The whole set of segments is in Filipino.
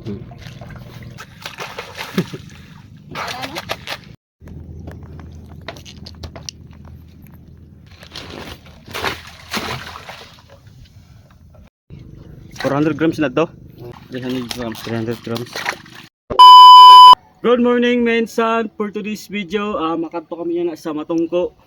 Hmm. 400 grams na to. 300 grams. 300 grams. Good morning, mensan. For today's video, makadto kami yan sa Matungko.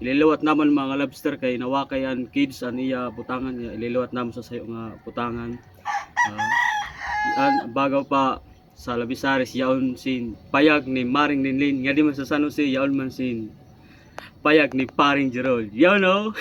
Ililiwat naman mga lobster kay nawakayan kids aniya butangan niya. Ililiwat naman sa sayo nga butangan. Bagaw pa sa Labisares yaon sin payag ni Maring Ninlin. Nga di man sa San Jose yaon man sin payag ni Paring Gerald. You know?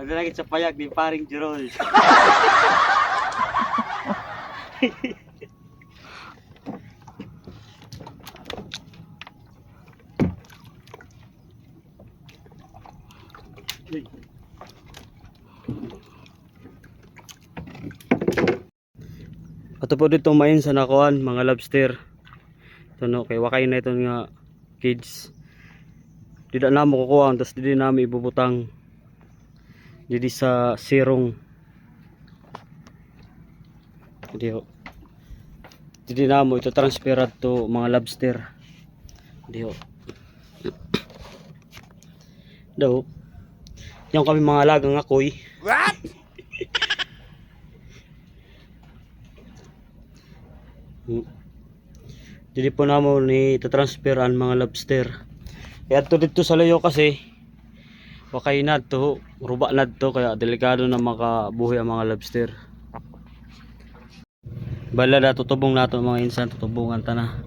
Naglalagit sa payag ni Paring Gerald. Ato po dito main sa nakuan mga lobster. Ito no, kay wakay na ito nga kids. Dida na mo kukuha, tapos didi namin ibubutang didi sa sirong. Didi na mo ito transfer to mga lobster. Diyo. Daw. Yung kami mga alagang akoy. What? Didi po namo ni transfer ang mga lobster. Kaya to dito sa layo kasi wakay na to, ruba na to, kaya delikado na makabuhi ang mga lobster. Bala na tutubong nato mga insan, tutubungan ta na.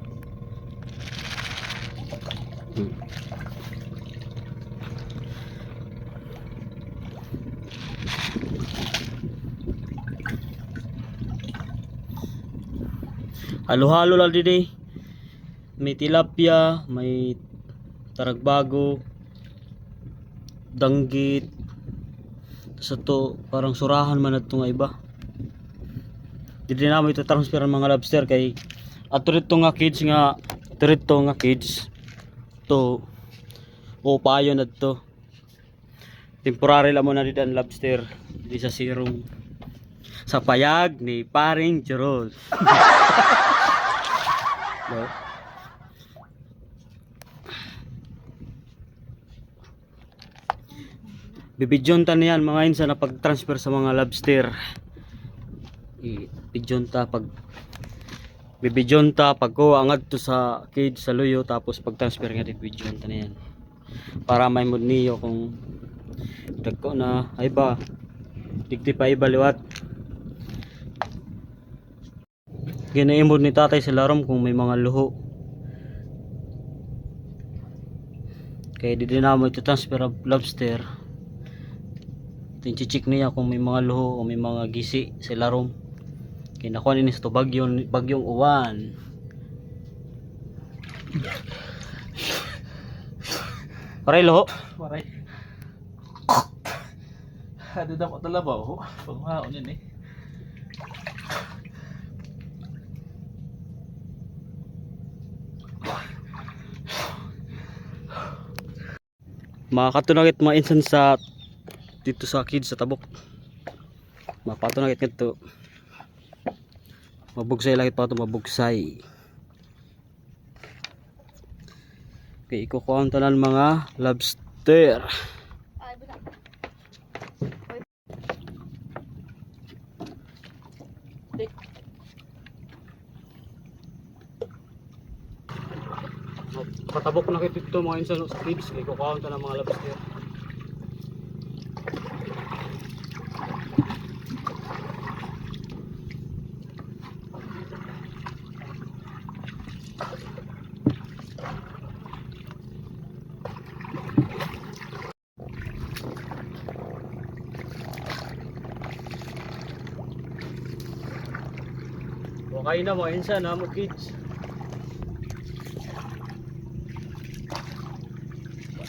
Halo-halo lang din. May tilapia, may taragbago, danggit. Sa to parang surahan man adto nga iba. Dili na mo ito transfer ang mga lobster kay ato rito nga kids to o payo na to. Temporary lang mo na dito ang lobster di sa sirong sa payag ni Paring Gerald. No? Bibidyon ta niyan mga insa na pag-transfer sa mga lobster. Bibidyon ta pagkuha ngadto sa cage sa luyo, tapos pag-transfer nga bibidyon ta niyan. Para may mood niyo kung dagko na ay ba digdi pa ibaliwat. Ginaimod ni tatay sa larom kung may mga luho. Kaya di na mo ito transfer of lobster. Tinchichik niya kung may mga luho o may mga gisi sa larom. Kaya nakuha niya sa bagyong uwan. Paray luho? Paray. Ada dapat talabaw. Pagmaon yun eh. Makatunagit mga insan sa dito sa kids sa tabok. Mapatunagit nito. Mabugsay lang ito, mabugsay. Okay, ikukuha tanan mga lobster. Patabok na kito ito mga insan sa kids. Ikukuha tanan mga lobster. Wakain na mga insan na mo kids.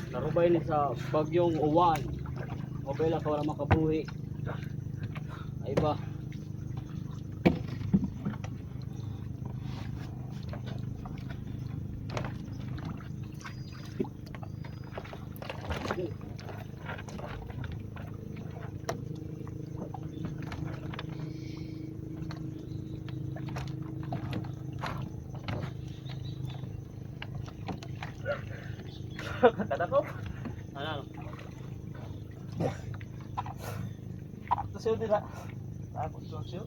Narubay ni sa bagyong uwan. Mobile ka wala makabuhi. Ay ba? Kada ko. Ano? Ito siya nila. Ako siya.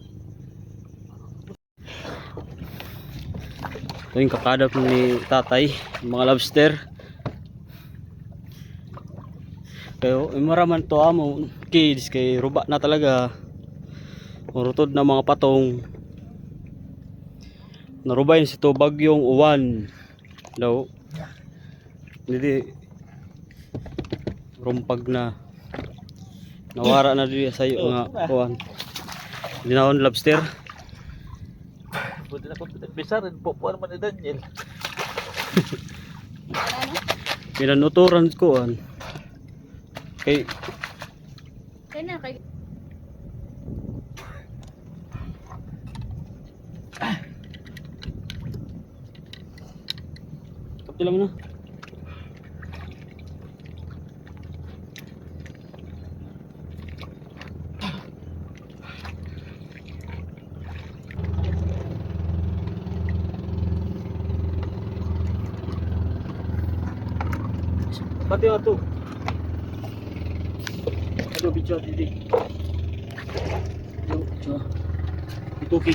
Ito yung kakadap ni tatay, mga lobster. Kayo, maraman to amo kids kay ruba na talaga. Urutod na mga patong. Narubay na sito bagyong uwan daw. Hindi rumpag na. Nawara na dito sa iyo nga kuwan. Dinahon lobster. Pwede na ko bisa rin po naman ni Daniel. Pinanuturan kuwan. Kay Kaya kay kapti lang na. Pati ato. Aduh bicara tadi. Yuk, coba. Itu ki.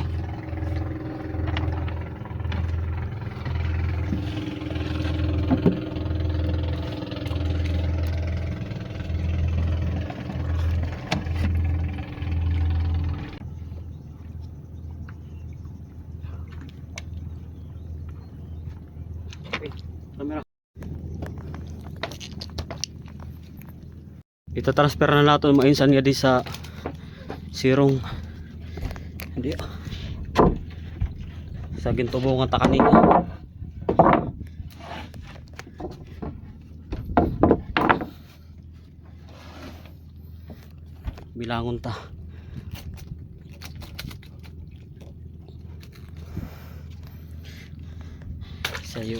Kamera. Ito transfer na nato mainsan nga di sa sirong hindi sa gintubungan ta kanina. Bilangon ta. Sayo.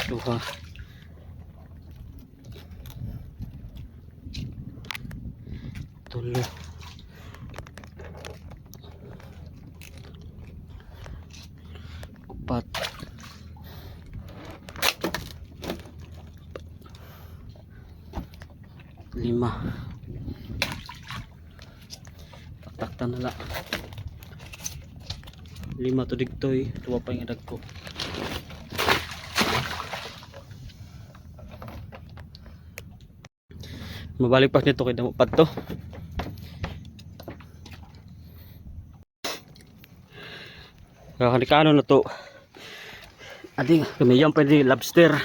Duha. Tulo. Upat. Lima. Taktak na lang. Lima to digtoy. Tuwa pa yung adag ko. Mabalik pa nito kay damo padto. Kakanikano na to. Ading kamiyang pwede lobster.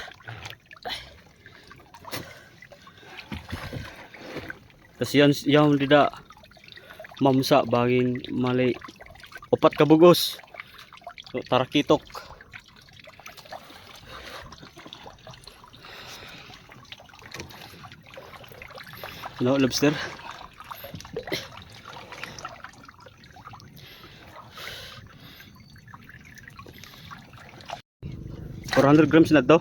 Tas yan dida mamsa baging mali upat ka bugos. So, tarakitok. No lobster. 400 grams na to.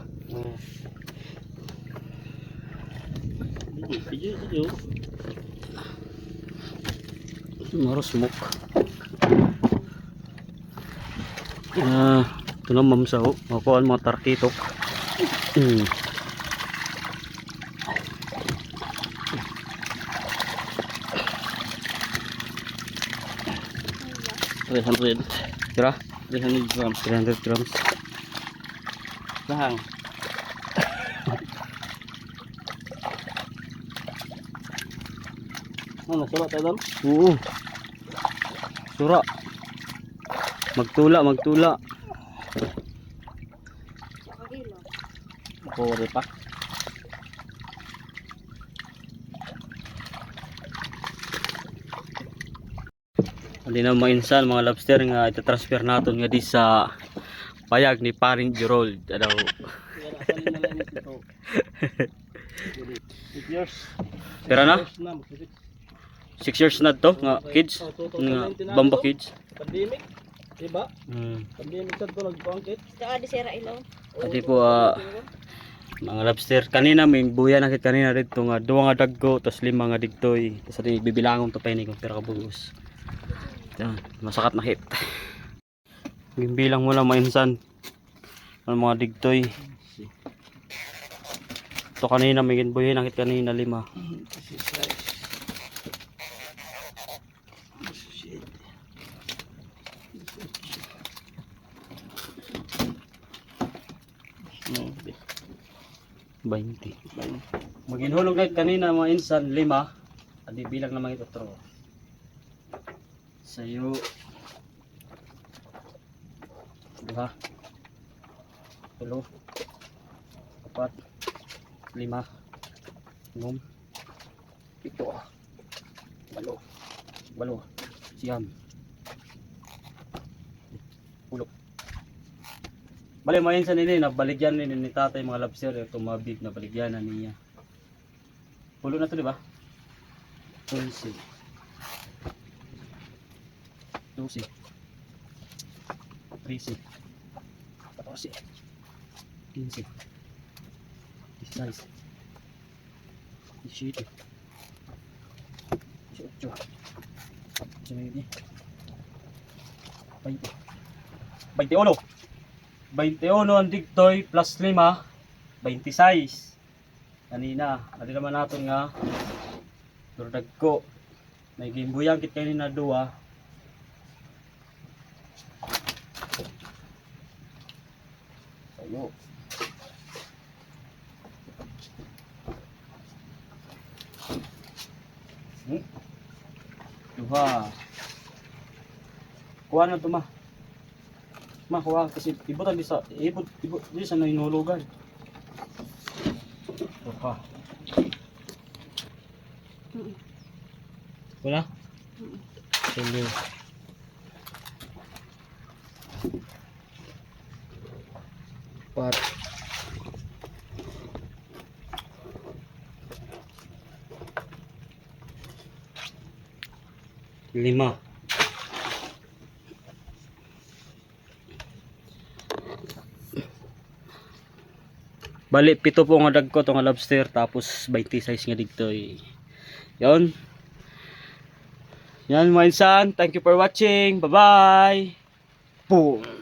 Maro smoke. Ito na mamsaw. Makuhaan mga tarkitok. 300. Kira? 300 grams. 300 grams. Lahang. Ano, surat tayo doon? Oo. Sura. Magtula, magtula. kilo. Puri pa. Hindi na mainsan mga lobster nga itatransfer natin nga di sa payag ni Paring Gerald. Ano? Kaya nakalin na lang ito. 8 years. Pera na? 6 years na, mag-six. 6 years na to nga kids. Oh, Nga 2019 na Bamba to. kids. Pandemic. Diba? Hmm. Pandemic sa ito nagpangkit. Saka di sira ilaw. Adi po mga lobster kanina may buya nakit kanina dito nga duwa nga daggo tas 5 nga digtoy tas adi bibilangon to pa ini kung pera ka bugos. Yan, masakat na hit. Gimbilang mo lang mainsan ang mga digtoy. To kanina may ginbuya nakit kanina 5. No, 20. Maginhulog na kanina mga insan 5. Adi bilang naman ito tro. Sayo. Diba? 3 4 5 6 7 8 siyam. Pulok. Bali mga insan ini nabaligyan ni tatay mga lobster ito mga big na baligyan na niya. Pulo na to di ba? 11 12 13 14 15 16 17 18 19 20 21 ang digtoy plus 5 26 kanina adi naman natin nga durdag ko may gimbuyang kit kanina 2 sayo duha kuha na ito kuha kasi ibutan di sa ibut di sa nainulugan duha wala tulo 4 5 bali 7 po nga dagko to nga lobster tapos 20 size nga digtoy. Yon. Yan mga insan, thank you for watching. Bye bye. Boom.